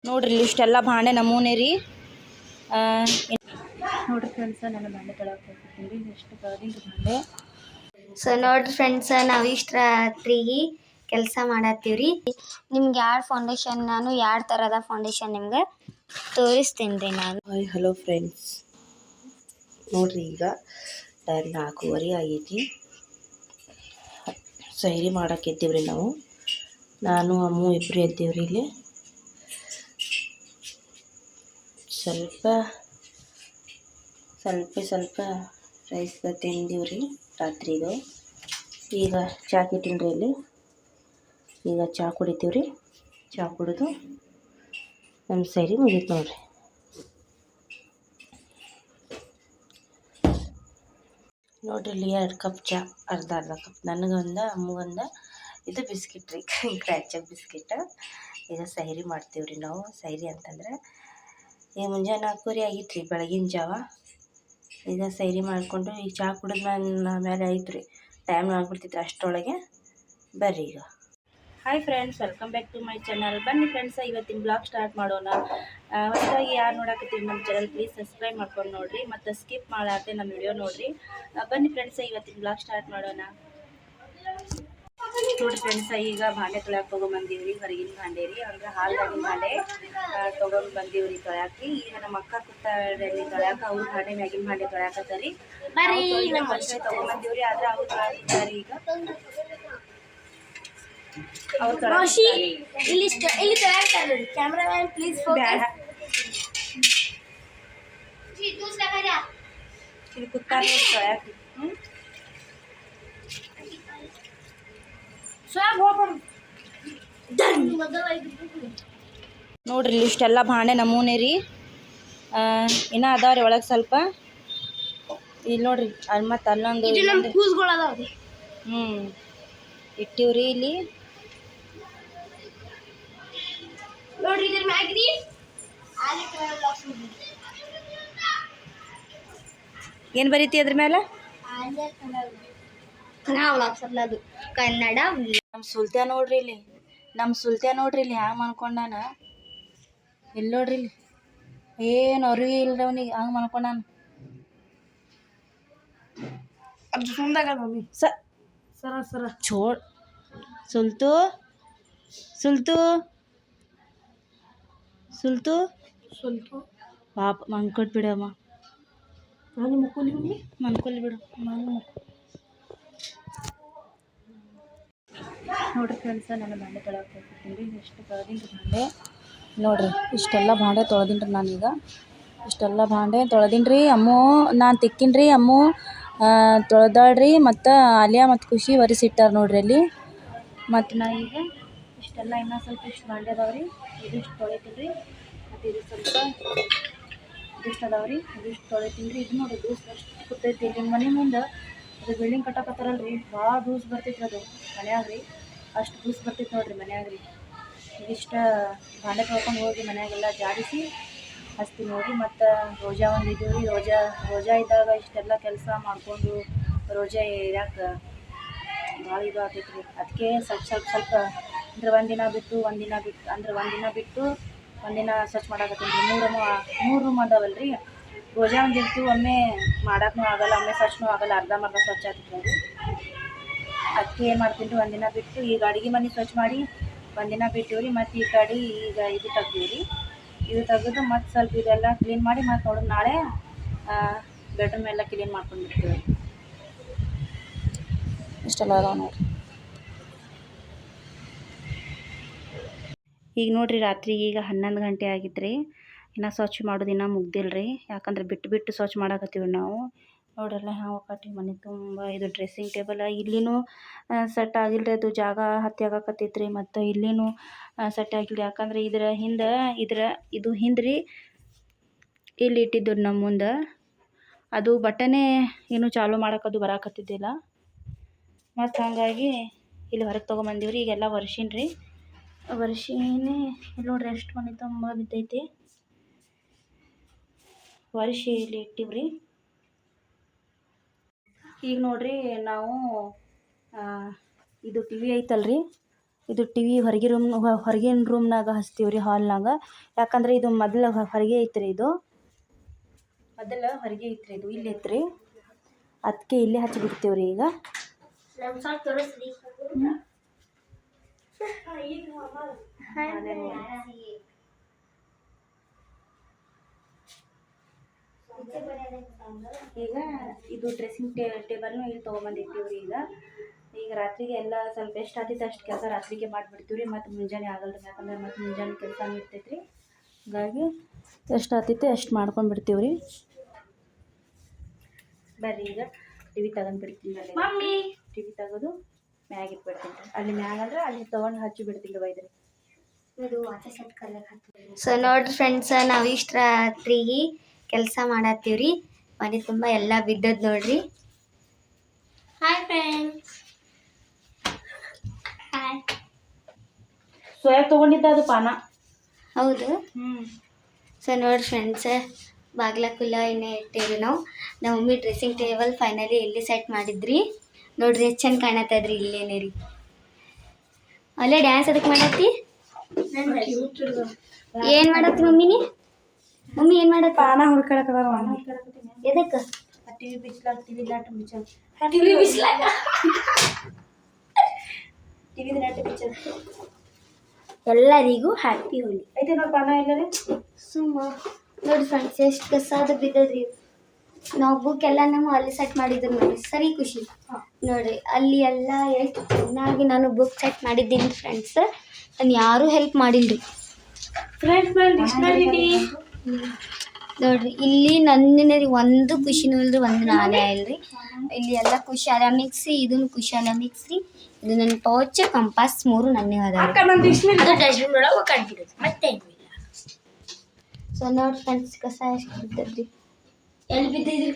ನೋಡ್ರಿ ಇಷ್ಟೆಲ್ಲ ಭಾಂಡೆ ನಮೂನೆ ರೀ. ನೋಡ್ರಿ ಫ್ರೆಂಡ್ಸ, ನಾನು ಭಾಂಡೆ ತೊಳಕ್ಕೆ ಹೋಗ್ತೀನಿ. ಎಷ್ಟು ತೊಳೆದಿದ್ದು ಭಾಂಡೆ. ಸೊ ನೋಡ್ರಿ ಫ್ರೆಂಡ್ಸ, ನಾವು ಇಷ್ಟು ರಾತ್ರಿಗೆ ಕೆಲಸ ಮಾಡತ್ತೀವ್ರಿ. ನಿಮ್ಗೆ ಯಾವ ಫೌಂಡೇಶನ್, ನಾನು ಎರಡು ಥರದ ಫೌಂಡೇಶನ್ ನಿಮ್ಗೆ ತೋರಿಸ್ತೀನಿ ರೀ ನಾನು. ಹಾಯ್ ಹಲೋ ಫ್ರೆಂಡ್ಸ್, ನೋಡ್ರಿ ಈಗ ಟೈಮ್ 4:15 ಆಗೈತಿ. ಸೈರಿ ಮಾಡಕ್ಕೆ ಎದ್ದೀವ್ರಿ ನಾವು. ನಾನು ಅಮ್ಮು ಇಬ್ಬರು ಎದ್ದೀವ್ರಿ. ಇಲ್ಲಿ ಸ್ವಲ್ಪ ರೈಸ್ಗೆ ತಿಂದೀವ್ರಿ ರಾತ್ರಿದು. ಈಗ ಚಾ ಇಟ್ಟಿನ್ರಿ ಇಲ್ಲಿ. ಈಗ ಚಾ ಕುಡಿತೀವ್ರಿ. ಚಾ ಕುಡಿದು ನಮ್ಮ ಸೈರಿ ಮುಗೀತು ನೋಡ್ರಿ. ನೋಡ್ರಿ ಇಲ್ಲಿ 2 ಕಪ್ ಚಾ, ಅರ್ಧ ಕಪ್ ನನಗೊಂದು, ಅಮ್ಮಗೊಂದು. ಇದು ಬಿಸ್ಕಿಟ್ ರೀ, ಕ್ರ್ಯಾಚರ್ ಬಿಸ್ಕಿಟ್. ಈಗ ಸೈರಿ ಮಾಡ್ತೀವ್ರಿ ನಾವು. ಸೈರಿ ಅಂತಂದ್ರೆ ಈಗ ಮುಂಜಾನೆ 4:15 ಆಗಿತ್ತು ರೀ, ಬೆಳಗಿನ ಜಾವ. ಈಗ ಸೈರಿ ಮಾಡಿಕೊಂಡು ಈಗ ಚಾ ಕುಡಿದ ಮೇಲೆ ಆಯ್ತು ರೀ, ಟೈಮ್ ಆಗ್ಬಿಡ್ತಿತ್ತು. ಅಷ್ಟರೊಳಗೆ ಬರ್ರಿ ಈಗ. Hi friends, welcome back to my channel. ಬನ್ನಿ ಫ್ರೆಂಡ್ಸ, ಇವತ್ತಿನ ಬ್ಲಾಗ್ ಸ್ಟಾರ್ಟ್ ಮಾಡೋಣ. ಹೊಸದಾಗಿ ಯಾರು ನೋಡಕತ್ತೀವಿ ನಮ್ಮ ಚಾನಲ್, ಪ್ಲೀಸ್ ಸಬ್ಸ್ಕ್ರೈಬ್ ಮಾಡ್ಕೊಂಡು ನೋಡಿರಿ, ಮತ್ತು ಸ್ಕಿಪ್ ಮಾಡಾತೆ ನಮ್ಮ ವಿಡಿಯೋ ನೋಡಿರಿ. ಬನ್ನಿ ಫ್ರೆಂಡ್ಸ, ಇವತ್ತಿನ ಬ್ಲಾಗ್ ಸ್ಟಾರ್ಟ್ ಮಾಡೋಣ. ನೋಡಿ ಫ್ರೆಂಡ್ಸ, ಈಗ ಭಾಂಡೆ ತೊಳ್ಯಾಕೆ ತೊಗೊಂಬಂದೀವ್ರಿ. ಹೊರಗಿನ ಭಾಂಡೆ ರೀ, ಅಂದ್ರೆ ಹಾಲ್ದಾಗಿನ ಭಾಂಡೆ ತೊಗೊಂಡು ಬಂದೀವ್ರಿ ತೊಳ್ಯಾಕೆ. ಈಗ ನಮ್ಮ ಅಕ್ಕ ಕೂತಾರಲ್ಲಿ ತೊಳ್ಯಾಕೆ, ಅವ್ರು ಭಾಂಡೆ ಮ್ಯಾಗಿನ ಭಾಂಡೆ ತೊಳ್ಯಾಕತ್ತಾರಿ. ತೊಗೊಂಬಂದೀವ್ರಿ, ಆದ್ರೆ ಅವ್ರು ತೊಳ್ಯಾಕತ್ತಾರಿ. ಈಗ ಅವ್ರು ಕ್ಯಾಮ್ರಾಮನ್ ಪ್ಲೀಸ್ ಇಲ್ಲಿ ಕೂತಾರ ತೊಳ್ಯಾಕೆ. ನೋಡ್ರಿ ಇಷ್ಟೆಲ್ಲ ಭಾಂಡೆ ನಮೂನೆ ರೀ. ಇನ್ನೂ ಅದಾವ್ರಿ ಒಳಗೆ ಸ್ವಲ್ಪ. ಇಲ್ಲಿ ನೋಡ್ರಿ, ಅಲ್ಲಿ ಮತ್ತು ಅಲ್ಲೊಂದು ಇಟ್ಟಿವ್ರಿ ಇಲ್ಲಿ. ನೋಡ್ರಿ ಇದ್ರ ಮ್ಯಾಗ್ರಿ ಏನು ಬರೀತಿ ಅದ್ರ ಮೇಲೆ? ಕನ್ನಡ. ನಮ್ಮ ಸುಲ್ತ್ಯ ನೋಡ್ರಿ ಇಲ್ಲಿ, ಹ್ಯಾಂಗೆ ಮನ್ಕೊಂಡಾನ. ಇಲ್ಲಿ ನೋಡ್ರಿ, ಇಲ್ಲಿ ಏನು ಅರಿವಿ ಇಲ್ರಿ ಅವನಿಗೆ, ಹಂಗೆ ಮನ್ಕೊಂಡಾನ. ಚೋಡ್ ಸುಲ್ತು ಪಾಪ ಮನ್ಕೊಟ್ ಬಿಡಮ್ಮ. ಮನ್ಕೊಲ್ಲಿ ಬಿಡು. ನೋಡ್ರಿ ಫ್ರೆಂಡ್ಸ, ನಾನು ಭಾಂಡೆ ತೊಳಕ್ಕೆ ಹೋಗ್ತೀನಿ. ಎಷ್ಟು ತೊಳೆದಿಂದು ಭಾಂಡೆ ನೋಡ್ರಿ. ಇಷ್ಟೆಲ್ಲ ಭಾಂಡೆ ತೊಳೆದಿಂಡ್ರಿ ನಾನೀಗ. ಇಷ್ಟೆಲ್ಲ ಭಾಂಡೆ ತೊಳೆದಿಂಡ್ರಿ. ಅಮ್ಮು ನಾನು ತಿಕ್ಕಿನ್ರಿ, ಅಮ್ಮು ತೊಳೆದಾಳ್ರಿ. ಮತ್ತು ಆಲಿಯಾ ಮತ್ತು ಖುಷಿ ಒರೆಸಿಟ್ಟಾರ ನೋಡ್ರಿ ಅಲ್ಲಿ. ಮತ್ತು ನಾ ಈಗ ಇಷ್ಟೆಲ್ಲ ಇನ್ನೂ ಸ್ವಲ್ಪ ಇಷ್ಟು ಭಾಂಡೆ ಅದಾವ್ರಿ. ಇದಿಷ್ಟು ತೊಳಿತೀನ್ರಿ. ಮತ್ತು ಇದು ಸ್ವಲ್ಪ ಇದಿಷ್ಟು ಅದಾವ್ರಿ, ಇದಿಷ್ಟು ತೊಳಿತೀನ್ರಿ. ಇದು ನೋಡ್ರಿ ದೂಸು ಎಷ್ಟು ಕೂತೈತಿ ನಿಮ್ಮ ಮನೆ ಮುಂದೆ. ಅದು ಬಿಲ್ಡಿಂಗ್ ಕಟ್ಟಕತ್ತಾರಲ್ರಿ, ಭಾಳ ದೂಸು ಬರ್ತೈತ್ರಿ ಅದು ಮನ್ಯಾಗ ರೀ. ಅಷ್ಟು ದೂಸು ಬರ್ತೈತೆ ನೋಡ್ರಿ ಮನ್ಯಾಗ ರೀ. ಇದಿಷ್ಟು ಭಾಂಡೆ ತೊಳ್ಕೊಂಡು ಹೋಗಿ ಮನ್ಯಾಗೆಲ್ಲ ಜಾಡಿಸಿ ಹಚ್ತೀನಿ ನೋಡಿರಿ. ಮತ್ತು ರೋಜಾ ಒಂದು ಇದ್ದೀವಿ ರೀ. ರೋಜಾ ಇದ್ದಾಗ ಇಷ್ಟೆಲ್ಲ ಕೆಲಸ ಮಾಡಿಕೊಂಡು ರೋಜಾ ಇರಾಕೆ ಭಾಳ ಇದು ಆಗ್ತೈತೆ ರೀ. ಅದಕ್ಕೆ ಸ್ವಲ್ಪ ಅಂದರೆ ಒಂದಿನ ಬಿಟ್ಟು ಒಂದಿನ ಸ್ವಚ್ಛ ಮಾಡಾಕತ್ತೀನಿ ರೀ. 3 ರೂಮ್ ಅದಾವಲ್ಲ ರೀ. ರೋಜಾ ಒಂದು ಇರ್ತೀವಿ, ಒಮ್ಮೆ ಮಾಡೋಕ್ಕೂ ಆಗೋಲ್ಲ, ಒಮ್ಮೆ ಸ್ವಚ್ಛನೂ ಆಗೋಲ್ಲ, ಅರ್ಧಂಬರ್ಧ ಸ್ವಚ್ಛ ಆಗ್ತೈತೆ ರೀ. ಅದಕ್ಕೆ ಏನು ಮಾಡ್ತೀನಿ ರೀ, ಒಂದಿನ ಬಿಟ್ಟು ಈಗ ಅಡುಗೆ ಮನೆ ಸ್ವಚ್ಛ ಮಾಡಿ ಒಂದಿನ ಬಿಟ್ಟಿವಿ ರೀ. ಮತ್ತು ಈ ಕಡೆ ಈಗ ಇದು ತೆಗ್ದೀವಿ ರೀ. ಇದು ತೆಗೆದು ಮತ್ತು ಸ್ವಲ್ಪ ಇದೆಲ್ಲ ಕ್ಲೀನ್ ಮಾಡಿ ಮತ್ತು ನೋಡೋದು ನಾಳೆ ಬೆಡ್ರೂಮ್ ಎಲ್ಲ ಕ್ಲೀನ್ ಮಾಡ್ಕೊಂಡ್ಬಿಡ್ತೀವಿ. ಇಷ್ಟೆಲ್ಲ ಅದಾವ ನೋಡಿರಿ. ಈಗ ನೋಡಿರಿ, ರಾತ್ರಿಗೆ ಈಗ 11 ಗಂಟೆ ಆಗಿತ್ತು ರೀ. ಇನ್ನು ಸ್ವಚ್ಛ ಮಾಡೋದು ಇನ್ನೂ ಮುಗ್ದಿಲ್ಲ ರೀ. ಯಾಕಂದ್ರೆ ಬಿಟ್ಟು ಸ್ವಚ್ಛ ಮಾಡಾಕತ್ತೀವಿ ನಾವು. ನೋಡ್ರಲ್ಲ ಹ್ಯಾಂಗೆ ಒಕ್ಕಟ್ಟಿ ಮನೆ ತುಂಬ. ಇದು ಡ್ರೆಸ್ಸಿಂಗ್ ಟೇಬಲ್ ಇಲ್ಲಿನೂ ಸೆಟ್ ಆಗಿಲ್ಲ ರೀ, ಅದು ಜಾಗ ಹತ್ತಿ ಆಗಾಕತ್ತೈತೆ ರೀ. ಮತ್ತು ಇಲ್ಲಿನೂ ಸೆಟ್ ಆಗಿಲ್ಲ, ಯಾಕಂದ್ರೆ ಇದು ಹಿಂದೆ ರೀ ಇಲ್ಲಿ ಇಟ್ಟಿದ್ದು ನಮ್ಮ ಮುಂದೆ. ಅದು ಬಟನೇ ಏನು ಚಾಲೂ ಮಾಡೋಕ್ಕದು ಬರಾಕತ್ತಿದ್ದಿಲ್ಲ. ಮತ್ತು ಹಾಗಾಗಿ ಇಲ್ಲಿ ಹೊರಗೆ ತೊಗೊಂಬಂದೀವಿ ರೀ. ಈಗೆಲ್ಲ ವರ್ಷಿನಿ ರೀ. ಇಲ್ಲಿ ನೋಡ್ರಿ ಎಷ್ಟು ಮನೆ ತುಂಬ ಬಿದ್ದೈತಿ. ವರ್ಷಿ ಇಲ್ಲಿ ಇಟ್ಟಿವ್ರಿ. ಈಗ ನೋಡ್ರಿ ನಾವು ಇದು ಟಿ ವಿ ಐತಲ್ರಿ, ಇದು ಟಿ ವಿ ಹೊರಗಿನ ರೂಮ್ನಾಗ ಹಚ್ತೀವಿ ರೀ, ಹಾಲ್ನಾಗ. ಯಾಕಂದ್ರೆ ಇದು ಮೊದಲು ಹೊರಗೆ ಐತ್ರಿ, ಇದು ಇಲ್ಲಿ ಐತ್ರಿ, ಅದಕ್ಕೆ ಇಲ್ಲೇ ಹಚ್ಚಿಬಿಡ್ತೀವಿ ರೀ ಈಗ. ಈಗ ಇದು ಡ್ರೆಸ್ಸಿಂಗ್ ಟೇಬಲ್ನು ಇಲ್ಲಿ ತೊಗೊಂಬಂದಿರ್ತೀವಿ ರೀ. ಈಗ ರಾತ್ರಿಗೆ ಎಲ್ಲ ಸ್ವಲ್ಪ ಎಷ್ಟು ಆಗ್ತೈತೆ ಅಷ್ಟು ಕೆಲಸ ರಾತ್ರಿಗೆ ಮಾಡಿಬಿಡ್ತೀವಿ ರೀ. ಮತ್ತು ಮುಂಜಾನೆ ಆಗಲ್ಲ ರೀ, ಯಾಕಂದ್ರೆ ಮತ್ತು ಮುಂಜಾನೆ ಕೆಲಸ ಇರ್ತೈತೆ ರೀ. ಹಾಗಾಗಿ ಎಷ್ಟು ಆಗ್ತೈತೆ ಅಷ್ಟು ಮಾಡ್ಕೊಂಡ್ಬಿಡ್ತೀವಿ ರೀ. ಬರ್ರಿ ಈಗ ಟಿ ವಿ ತಗೊಂಡ್ಬಿಡ್ತೀನಿ. ಟಿ ವಿ ತೆಗೆದು ಮ್ಯಾಗ ಇಟ್ಬಿಡ್ತೀನಿ ರೀ. ಅಲ್ಲಿ ಮ್ಯಾಗ ಅಂದ್ರೆ ಅಲ್ಲಿ ತೊಗೊಂಡು ಹಚ್ಚಿ ಬಿಡ್ತೀನಿ ರೀ ಒಯ್ದ್ರಿ. ಸೊ ನೋಡ್ರಿ ಫ್ರೆಂಡ್ಸ್, ನಾವು ಇಷ್ಟು ರಾತ್ರಿಗೆ ಕೆಲಸ ಮಾಡತ್ತೀವ್ರಿ. ಮನೆ ತುಂಬ ಎಲ್ಲ ಬಿದ್ದದ್ ನೋಡ್ರಿ. Hi friends. ಹಾಯ್. ಸೋಯಾ ತೊಗೊಂಡಿದ್ದ ಅದು ಪಾನ. ಹೌದು. ಸೊ ನೋಡಿ ಫ್ರೆಂಡ್ಸ್, ಬಾಗ್ಲಕುಲ್ಲ ಎಣ್ಣೆ ಇಟ್ಟೇವಿ ನಾವು. ನಮ್ಮ ಮಮ್ಮಿ ಡ್ರೆಸ್ಸಿಂಗ್ ಟೇಬಲ್ ಫೈನಲಿ ಎಲ್ಲಿ ಸೆಟ್ ಮಾಡಿದ್ರಿ ನೋಡ್ರಿ. ಎಷ್ಟು ಚಂದ ಕಾಣತ್ತದ್ರಿ ಇಲ್ಲೇನೇ ರೀ. ಅಲ್ಲೇ ಡ್ಯಾನ್ಸ್ ಅದಕ್ಕೆ ಮಾಡತ್ತಿ. ಏನು ಮಾಡತ್ತಿ ಮಮ್ಮಿ ಏನು ಮಾಡತ್ತಿ? ಪಾನ ಹುಡ್ಕೊಳಕದ. ಎದಕ್ಕೆ? ಟಿವಿ ಬಿಚ್ಲಾಗ ಟಿವಿ ನೆಟ್ ಬಿಚ್ಚ. ಎಲ್ಲರಿಗೂ ಹ್ಯಾಪಿ ಹೋಲಿ. ಐತೆ ನೋಡಿ ಪಾನ ಎಲ್ಲರಿ ಸುಮ್ಮ ನೋಡಿ ಫ್ರೆಂಡ್ಸ್, ಎಷ್ಟು ಕಸಾದ ಬಿದ್ದದ್ರಿ. ನಾವು ಬುಕ್ ಎಲ್ಲ ನಾವು ಅಲ್ಲಿ ಸೆಟ್ ಮಾಡಿದ್ರು ನೋಡಿ, ಸರಿ ಖುಷಿ ನೋಡ್ರಿ. ಅಲ್ಲಿ ಎಲ್ಲ ಎಷ್ಟು ಚೆನ್ನಾಗಿ ನಾನು ಬುಕ್ ಸೆಟ್ ಮಾಡಿದ್ದೀನಿ ಫ್ರೆಂಡ್ಸ್. ನಾನು ಯಾರೂ ಹೆಲ್ಪ್ ಮಾಡಿಲ್ರಿ ನೋಡ್ರಿ. ಇಲ್ಲಿ ನನ್ನೇ ರೀ, ಒಂದು ಖುಷಿನೂ ಇಲ್ರಿ, ಒಂದು ನಾನೇ ಇಲ್ರಿ. ಇಲ್ಲಿ ಎಲ್ಲ ಕುಶಾಲ ಮಿಕ್ಸಿ, ಇದನ್ನು ಕುಶಾಲ ಮಿಕ್ಸಿ, ಇದು ನನ್ನ ಪೌಚ್, ಕಂಪಾಸ್ 3 ನನ್ನೇ ಅದಾವ. ಸೊ ನೋಡಿ ಫ್ರೆಂಡ್ಸ್, ಕಸ ಎಷ್ಟು ಬಿದ್ದದ್ರಿ. ಎಲ್ಲಿ ಬಿದ್ದಿದ್ರಿ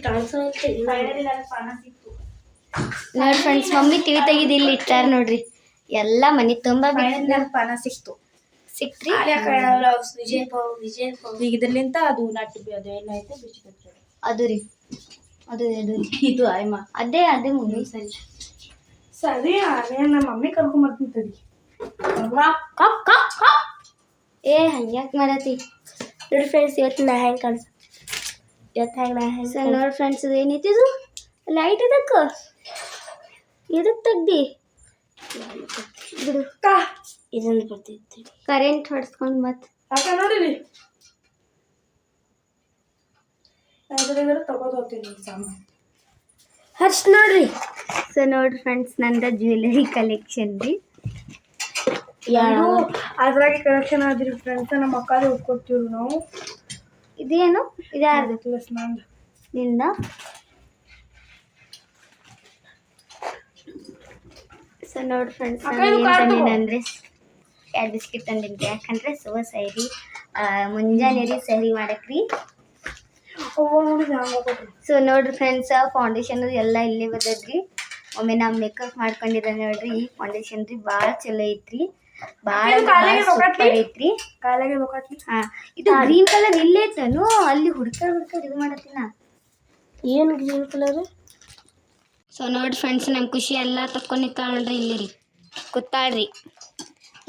ನೋಡಿ ಫ್ರೆಂಡ್ಸ್. ಮಮ್ಮಿ ಟಿವಿ ತೆಗಿದು ಇಲ್ಲಿ ಇಟ್ಟಾರ ನೋಡ್ರಿ. ಎಲ್ಲ ಮನೆ ತುಂಬ ಪಾನ ಸಿಕ್ತ್ರಿ. ಈಗ ಇದ್ರಲಿಂತ ಅದು ನಟ್ಟು ಅದು ಏನೈತೆ ಬಿಚ್ಚಬೇಕು ಅದು ರೀ. ಅದು ಇದು ಆಯ್ಮ ಅದೇ ಮಮ್ಮಿ. ಸರಿ ಸರಿ, ಅದೇ ನಮ್ಮ ಮಮ್ಮಿ ಕರ್ಕೊಂಬರ್ತೀನಿ. ಏ ಹಂಗ್ಯಾಕೆ ಮಾಡತ್ತಿ ನೋಡಿ ಫ್ರೆಂಡ್ಸ್. ಇವತ್ತು ನಾ ಹೆಂಗೆ ಕಾಣಿಸ್ ನೋಡಿ ಫ್ರೆಂಡ್ಸ್. ಇದು ಏನೈತಿ, ಇದು ಲೈಟ್ ಇದಕ್ಕೆ ತೆಗ್ದಿ ಬಿಡು. ಇದನ್ನು ಬರ್ತೈತಿ ಕರೆಂಟ್ ಹೊಡ್ಸ್ಕೊಂಡು ಮತ್ತೆ ನೋಡಿರಿ ತಗೋದು ಹೋಗ್ತೀನಿ ಸಾಮಾನು ಹರ್ಷ್ ನೋಡ್ರಿ. ಸೊ ನೋಡ್ರಿ ಫ್ರೆಂಡ್ಸ್, ನಂದು ಜ್ಯುವೆಲರಿ ಕಲೆಕ್ಷನ್ ರೀ. ಅದ್ರಾಗೆ ಕಲೆಕ್ಷನ್ ಆದ್ರಿ ಫ್ರೆಂಡ್ಸ್. ನಮ್ಮ ಅಕ್ಕದೇ ಉಟ್ಕೊಡ್ತೀವ್ರಿ ನಾವು. ಇದೇನು ಇದಾರ್ದು ನಿಂದ. ಸೊ ನೋಡಿ ಫ್ರೆಂಡ್ಸ್, ಏನು ತಂದಿನಂದ್ರೆ 2 ಬಿಸ್ಕಿಟ್ ತಂದಿದ್ದೆ. ಯಾಕಂದ್ರೆ ಸುವ ಸೈರಿ ಮುಂಜಾನೆ ರೀ ಸೈರಿ ಮಾಡಕ್ರಿ. ಸೊ ನೋಡ್ರಿ ಫ್ರೆಂಡ್ಸ್, ಫೌಂಡೇಶನ್ ಎಲ್ಲ ಇಲ್ಲೇ ಬದದ್ರಿ. ಒಮ್ಮೆ ನಾವು ಮೇಕಪ್ ಮಾಡ್ಕೊಂಡಿದ್ದ ನೋಡ್ರಿ. ಈ ಫೌಂಡೇಶನ್ ರೀ ಭಾಳ ಚಲೋ ಐತ್ರಿ, ಭಾಳ ಸೂಪರ್ ಐತ್ರಿ. ಹಾ, ಇದು ಗ್ರೀನ್ ಕಲರ್ ಇಲ್ಲೇ ಐತನು. ಅಲ್ಲಿ ಹುಡ್ಕಾಡ್ ಇದು ಮಾಡತ್ತೀನ. ಏನು ಗ್ರೀನ್ ಕಲರ್? ಸೊ ನೋಡಿ ಫ್ರೆಂಡ್ಸ್, ನಮ್ಮ ಖುಷಿ ಎಲ್ಲ ತಕ್ಕೊಂಡು ನಿಂತಾಳ ನೋಡ್ರಿ. ಇಲ್ಲಿ ರೀ ಕೂತಾಳ್ರಿ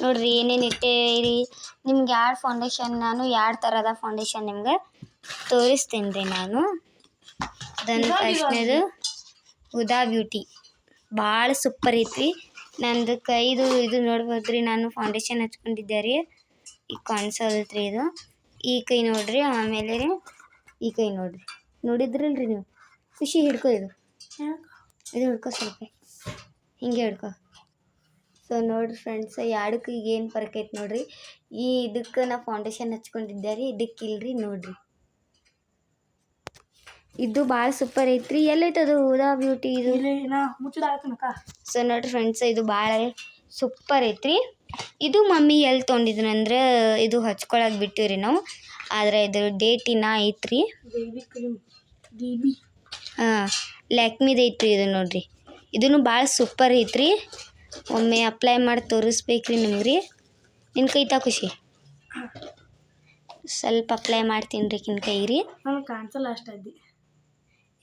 ನೋಡ್ರಿ. ಏನೇನು ಇಟ್ಟೇರಿ ನಿಮ್ಗೆ. ಎರಡು ಫೌಂಡೇಶನ್, ನಾನು 2 ಥರದ ಫೌಂಡೇಶನ್ ನಿಮ್ಗೆ ತೋರಿಸ್ತೀನಿ ರೀ ನಾನು. ಅದನ್ನು ಫಸ್ಟ್ನೇದು ಹುದಾ ಬ್ಯೂಟಿ, ಭಾಳ ಸೂಪರ್ ಐತ್ರಿ. ನಂದು ಕೈದು ಇದು ನೋಡ್ಬೋದು ರೀ. ನಾನು ಫೌಂಡೇಶನ್ ಹಚ್ಕೊಂಡಿದ್ದೆ ರೀ. ಈಗ ಕಾಣಿಸೋದೈತ್ರಿ ಇದು. ಈ ಕೈ ನೋಡ್ರಿ. ಆಮೇಲೆ ರೀ ಈ ಕೈ ನೋಡ್ರಿ. ನೋಡಿದ್ರಲ್ರಿ ನೀವು. ಖುಷಿ ಹಿಡ್ಕೊ, ಇದು ಹಿಡ್ಕೊ, ಸ್ವಲ್ಪ ಹಿಂಗೆ ಹಿಡ್ಕೊ. ಸೊ ನೋಡ್ರಿ ಫ್ರೆಂಡ್ಸ್, 2 ಕೈಗೆ ಏನು ಫರ್ಕ್ ಐತೆ ನೋಡ್ರಿ. ಇದಕ್ಕೆ ನಾ ಫೌಂಡೇಶನ್ ಹಚ್ಕೊಂಡಿದ್ದೆ ರೀ, ಇದಕ್ಕಿಲ್ರಿ ನೋಡ್ರಿ. ಇದು ಭಾಳ ಸೂಪರ್ ಐತ್ರಿ. ಎಲ್ಲೈತೆ ಅದು ಹುದಾ ಬ್ಯೂಟಿ ಇದು? ಸೊ ನೋಡ್ರಿ ಫ್ರೆಂಡ್ಸ್, ಇದು ಭಾಳ ಸೂಪರ್ ಐತ್ರಿ. ಇದು ಮಮ್ಮಿ ಎಲ್ಲಿ ತೊಗೊಂಡಿದ್ರಂದ್ರೆ ಇದು ಹಚ್ಕೊಳಕ್ಕೆ ಬಿಟ್ಟಿವ್ರಿ ನಾವು. ಆದರೆ ಇದು ಡೇಟಿನ ಐತ್ರಿ. ಹಾಂ, ಲ್ಯಾಕ್ಮಿದು ಐತ್ರಿ ಇದು ನೋಡ್ರಿ. ಇದೂ ಭಾಳ ಸೂಪರ್ ಐತ್ರಿ. ಒಮ್ಮೆ ಅಪ್ಲೈ ಮಾಡಿ ತೋರಿಸ್ಬೇಕ್ರಿ ನಿಮ್ಗೆ ರೀ. ನಿನ್ನ ಕೈ ತಾ ಖುಷಿ, ಸ್ವಲ್ಪ ಅಪ್ಲೈ ಮಾಡ್ತೀನಿ ರೀ ಕಿನ್ ಕೈ ರೀ. ನನಗೆ ಕಾಣಿಸಲ್ಲ ಅಷ್ಟೈತಿ.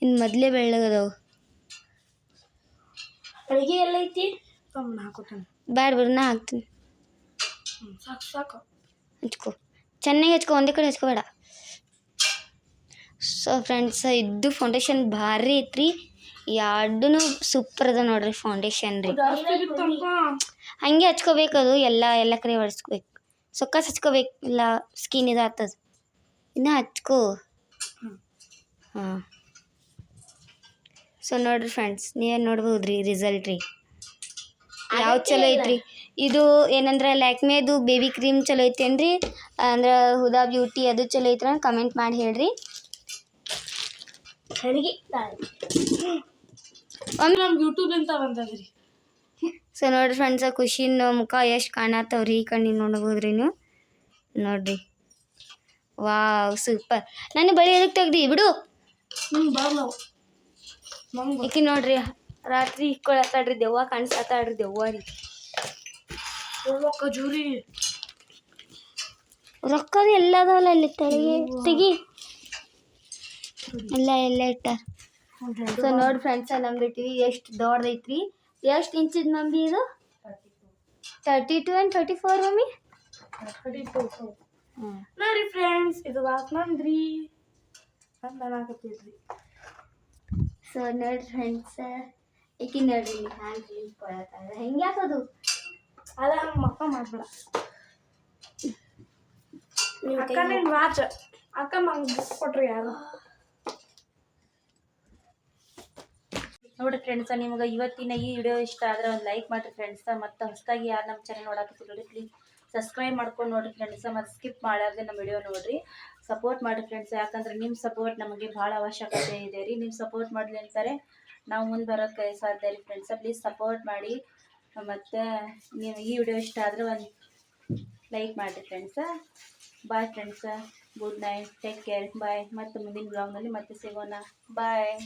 ಇನ್ನು ಮೊದಲೇ ಬೆಳ್ಳಗದವು. ಅಡುಗೆ ಎಲ್ಲ ಐತಿ ಹಾಕೋತೀನಿ. ಬ್ಯಾಡ ನಾ ಹಾಕ್ತೀನಿ. ಸಾಕು ಸಾಕು ಹಚ್ಕೋ, ಚೆನ್ನಾಗಿ ಹಚ್ಕೋ, ಒಂದೇ ಕಡೆ ಹಚ್ಕೋಬೇಡ. ಸೊ ಫ್ರೆಂಡ್ಸ್, ಇದು ಫೌಂಡೇಶನ್ ಭಾರಿ ಐತ್ರಿ. ಎರಡೂ ಸೂಪರ್ ಅದ ನೋಡ್ರಿ ಫೌಂಡೇಶನ್ ರೀ. ಹಂಗೆ ಹಚ್ಕೋಬೇಕು, ಅದು ಎಲ್ಲ ಕಡೆ ಹೊಡ್ಸ್ಕೋಬೇಕು. ಸೊಕ್ಕಸ್ ಹಚ್ಕೋಬೇಕು, ಇಲ್ಲ ಸ್ಕಿನ್ ಇದಾಗ್ತದ. ಇನ್ನು ಹಚ್ಕೋ. ಹಾಂ, ಸೊ ನೋಡ್ರಿ ಫ್ರೆಂಡ್ಸ್, ನೀವೇನು ನೋಡ್ಬೋದು ರೀ ರಿಸಲ್ಟ್ ರೀ. ಯಾವ್ದು ಚಲೋ ಐತ್ರಿ ಇದು ಏನಂದ್ರೆ ಲ್ಯಾಕ್ಮೇದು ಬೇಬಿ ಕ್ರೀಮ್ ಚಲೋ ಐತೇನ್ರಿ, ಅಂದ್ರೆ ಹುದಾ ಬ್ಯೂಟಿ ಅದು ಚಲೋ ಐತ್ರ ಕಮೆಂಟ್ ಮಾಡಿ ಹೇಳ್ರಿ. ಒಮ್ಮೆ ನಮ್ಮ ಯೂಟ್ಯೂಬ್ಲಿಂದ ಬಂದದ್ರಿ. ಸೊ ನೋಡ್ರಿ ಫ್ರೆಂಡ್ಸ, ಖುಷಿನ ಮುಖ ಎಷ್ಟು ಕಾಣತ್ತವ್ರಿ ಈ ಕಣ್ಣಿಗೆ ನೋಡ್ಬೋದ್ರಿ ನೀವು ನೋಡ್ರಿ. Wow super. ನನ್ನ ಬಳಿ ಎದಕ್ಕೆ ತೆಗ್ದಿ ಬಿಡು. ಈಕಿ ನೋಡ್ರಿ ರಾತ್ರಿ ಇಕ್ಕೊಳತ್ತಾಡ್ರಿ, ದೆವ್ವ ಕಾಣಿಸ್ತಾಳ್ರಿ, ದೆವ್ವ ರೀ. ಖಜೂರಿ ರೊಕ್ಕದ ಎಲ್ಲ ಅದಾವಲ್ಲ ಇಲ್ಲಿ ತೆಗಿ ಎಲ್ಲ ಇಟ್ಟಾರ. ಸೊ ನೋಡಿ ಫ್ರೆಂಡ್ಸ, ನಮ್ದು ಟಿವಿ ಎಷ್ಟು ದೊಡ್ಡದೈತ್ರಿ. ಎಷ್ಟು ಇಂಚಿದ್ ಮಮ್ಮಿ ಇದು? 32 and 34 ಮಮ್ಮಿ. 32. ನೋಡ್ರಿ ಫ್ರೆಂಡ್ಸ್, ಇದು ವಾಸ್ಮಂದ್ರಿ ಅಂತ ಅನ್ನಕತ್ತಿದ್ರಿ. ಸೊ ನೋಡ್ರಿ ಫ್ರೆಂಡ್ಸ, ಈಕಿ ನೋಡ್ರಿ ಹ್ಯಾಂಗೆ ಕೊಳತ್ತಾಳ. ಹೆಂಗೆ ಹಾಕೋದು ಅಲ್ಲ, ಹಂಗೆ ಮಕ್ಕ ಮಾಡ್ಬೇಡ. ಅಕ್ಕ ನಿನ್ ವಾಚ್ ಅಕ್ಕ ನಂಗೆ ಬುಕ್ ಕೊಟ್ರಿ ಯಾರು. ನೋಡಿರಿ ಫ್ರೆಂಡ್ಸ, ನಿಮ್ಗೆ ಇವತ್ತಿನ ಈ ವಿಡಿಯೋ ಇಷ್ಟ ಆದರೆ ಒಂದು ಲೈಕ್ ಮಾಡಿರಿ ಫ್ರೆಂಡ್ಸ. ಮತ್ತು ಹೊಸದಾಗಿ ಯಾರು ನಮ್ಮ ಚಾನಲ್ ನೋಡಕತ್ತಿಲ್ಲ ಪ್ಲೀಸ್ ಸಬ್ಸ್ಕ್ರೈಬ್ ಮಾಡ್ಕೊಂಡು ನೋಡಿರಿ ಫ್ರೆಂಡ್ಸ. ಮತ್ತು ಸ್ಕಿಪ್ ಮಾಡಾರ್ದೆ ನಮ್ಮ ವಿಡಿಯೋ ನೋಡಿರಿ, ಸಪೋರ್ಟ್ ಮಾಡಿರಿ ಫ್ರೆಂಡ್ಸ್. ಯಾಕಂದ್ರೆ ನಿಮ್ಮ ಸಪೋರ್ಟ್ ನಮಗೆ ಭಾಳ ಅವಶ್ಯಕತೆ ಇದೆ ರೀ. ನೀವು ಸಪೋರ್ಟ್ ಮಾಡಲಿ ಅಂತಾರೆ ನಾವು ಮುಂದೆ ಬರೋಕ್ಕೆ ಸಾಧ್ಯ ರೀ ಫ್ರೆಂಡ್ಸ. ಪ್ಲೀಸ್ ಸಪೋರ್ಟ್ ಮಾಡಿ. ಮತ್ತು ನೀವು ಈ ವಿಡಿಯೋ ಇಷ್ಟ ಆದರೆ ಒಂದು ಲೈಕ್ ಮಾಡಿರಿ friends. Bye friends, good night, take care, bye. ಮತ್ತು ಮುಂದಿನ ಬ್ಲಾಗ್ನಲ್ಲಿ ಮತ್ತೆ ಸಿಗೋಣ. ಬಾಯ್.